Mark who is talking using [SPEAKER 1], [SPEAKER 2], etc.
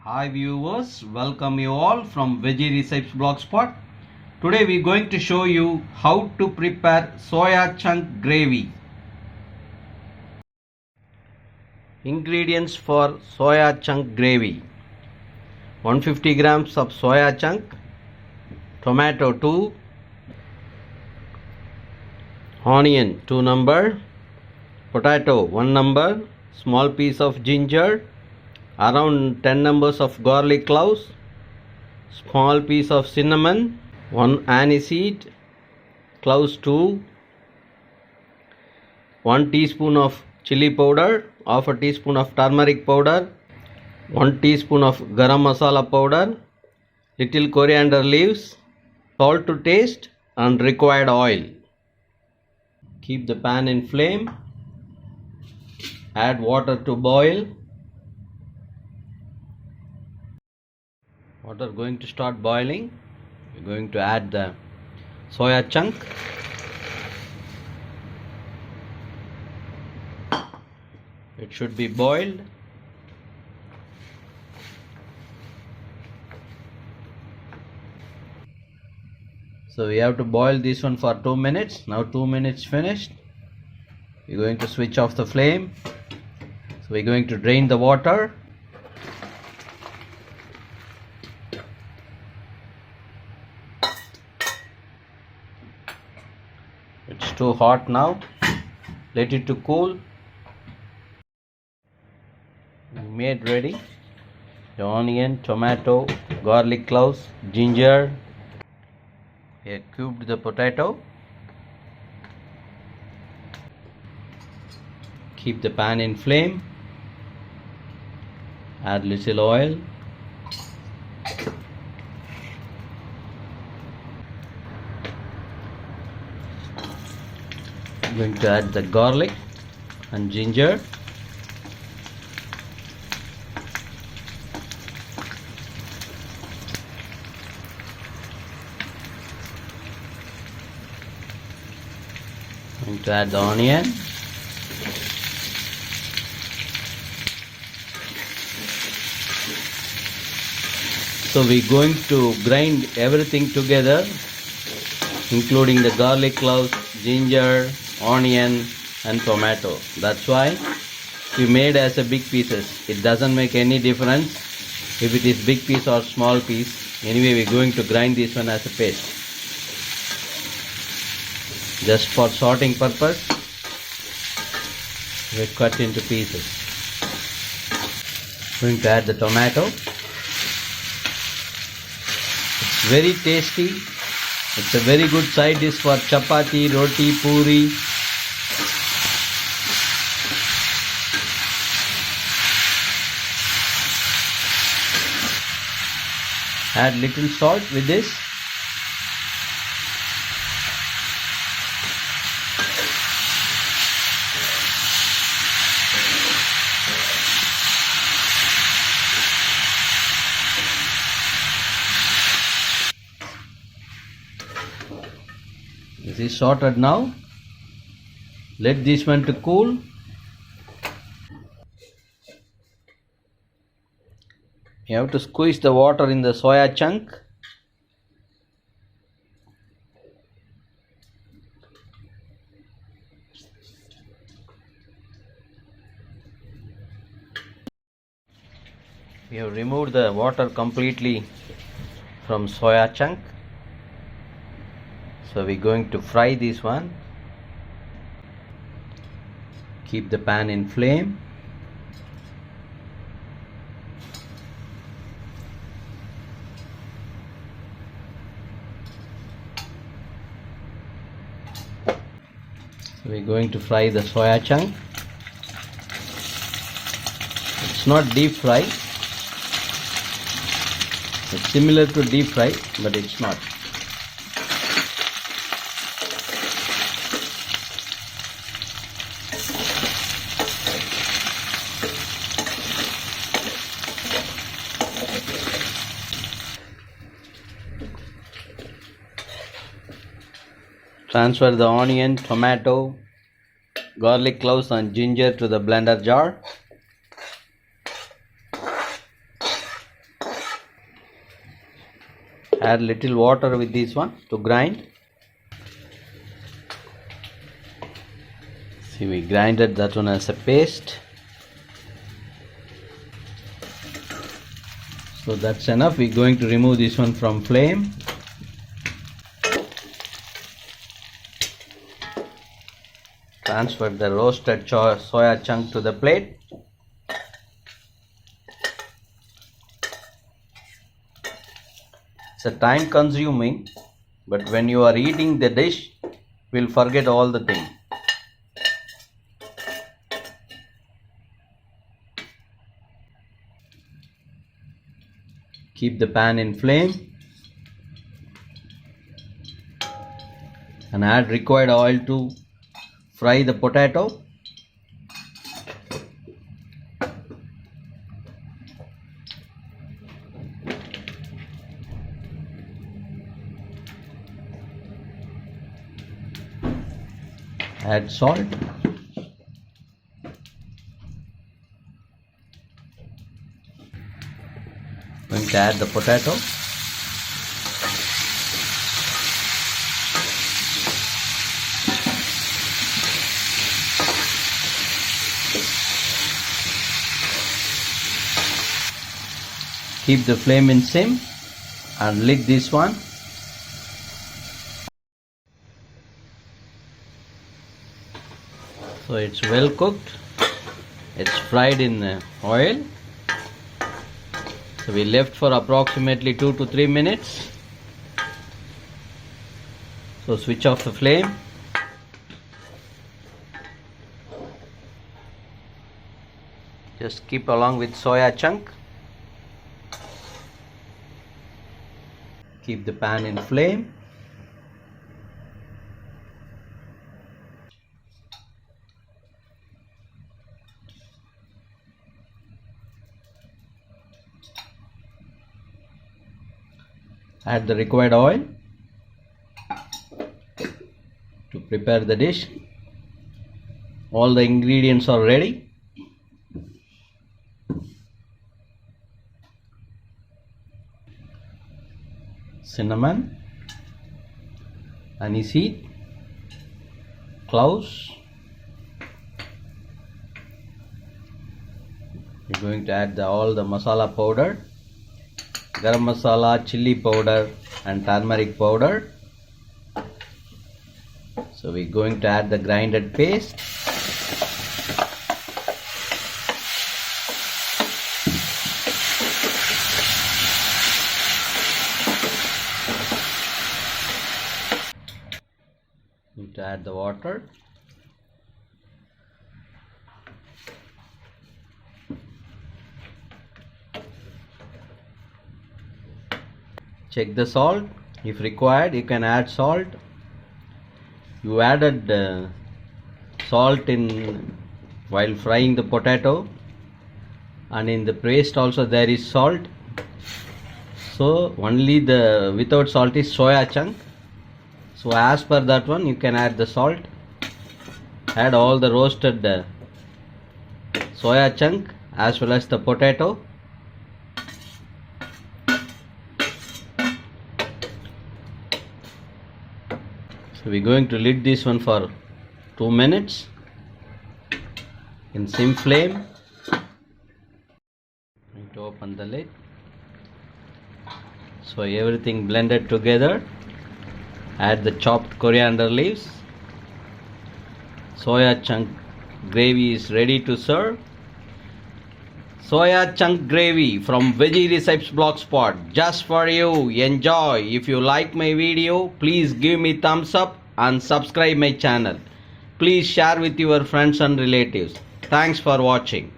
[SPEAKER 1] Hi viewers, welcome you all from Veggie Recipes Blogspot. Today we are going to show you how to prepare soya chunk gravy. Ingredients for soya chunk gravy: 150 grams of soya chunk, tomato 2, onion 2 number, potato 1 number, small piece of ginger, around 10 numbers of garlic cloves, small piece of cinnamon, 1 aniseed, cloves 2, 1 teaspoon of chili powder, half a teaspoon of turmeric powder, 1 teaspoon of garam masala powder, little coriander leaves, salt to taste and required oil. Keep the pan in flame, add water to boil. Water going to start boiling. We're going to add the soya chunk. It should be boiled. So we have to boil this one for 2 minutes. Now 2 minutes finished. We're going to switch off the flame. So we're going to drain the water. It's too hot now. Let it to cool. We made ready the onion, tomato, garlic cloves, ginger. We have cubed the potato. Keep the pan in flame. Add little oil. I'm going to add the garlic and ginger. I'm going to add the onion. So we're going to grind everything together, including the garlic cloves, ginger, onion and tomato. That's why we made as a big pieces. It doesn't make any difference if it is big piece or small piece. Anyway, we're going to grind this one as a paste. Just for sorting purpose, we cut into pieces. Going to add the tomato. It's very tasty. It's a very good side dish for chapati, roti, puri. Add little salt with this. This is sorted now. Let this one to cool. You have to squeeze the water in the soya chunk. We have removed the water completely from soya chunk. So we're going to fry this one. Keep the pan in flame. So we're going to fry the soya chunk. It's not deep fry. It's similar to deep fry, but it's not. Transfer the onion, tomato, garlic cloves and ginger to the blender jar. Add little water with this one to grind. See, we grinded that one as a paste. So that's enough. We're going to remove this one from flame. Transfer the roasted soya chunk to the plate. It's a time consuming, but when you are eating the dish, we'll forget all the thing. Keep the pan in flame and add required oil to fry the potato. Add salt. Going to add the potato. Keep the flame in sim and lid this one. So it's well cooked. It's fried in oil. So we left for approximately 2 to 3 minutes. So switch off the flame. Just keep along with soya chunk. Keep the pan in flame. Add the required oil to prepare the dish. All the ingredients are ready. Cinnamon, aniseed, cloves. We're going to add all the masala powder, garam masala, chili powder and turmeric powder. So we're going to add the grinded paste. Need to add the water. Check the salt. If required, you can add salt. You added salt in while frying the potato, and in the paste also there is salt. So only the without salt is soya chunk. So as per that one, you can add the salt. Add all the roasted soya chunk as well as the potato. So we're going to lid this one for 2 minutes in sim flame. Going to open the lid. So everything blended together. Add the chopped coriander leaves. Soya chunk gravy is ready to serve. Soya chunk gravy from Veggie Recipes Blogspot, just for you. Enjoy. If you like my video, please give me thumbs up and subscribe my channel. Please share with your friends and relatives. Thanks for watching.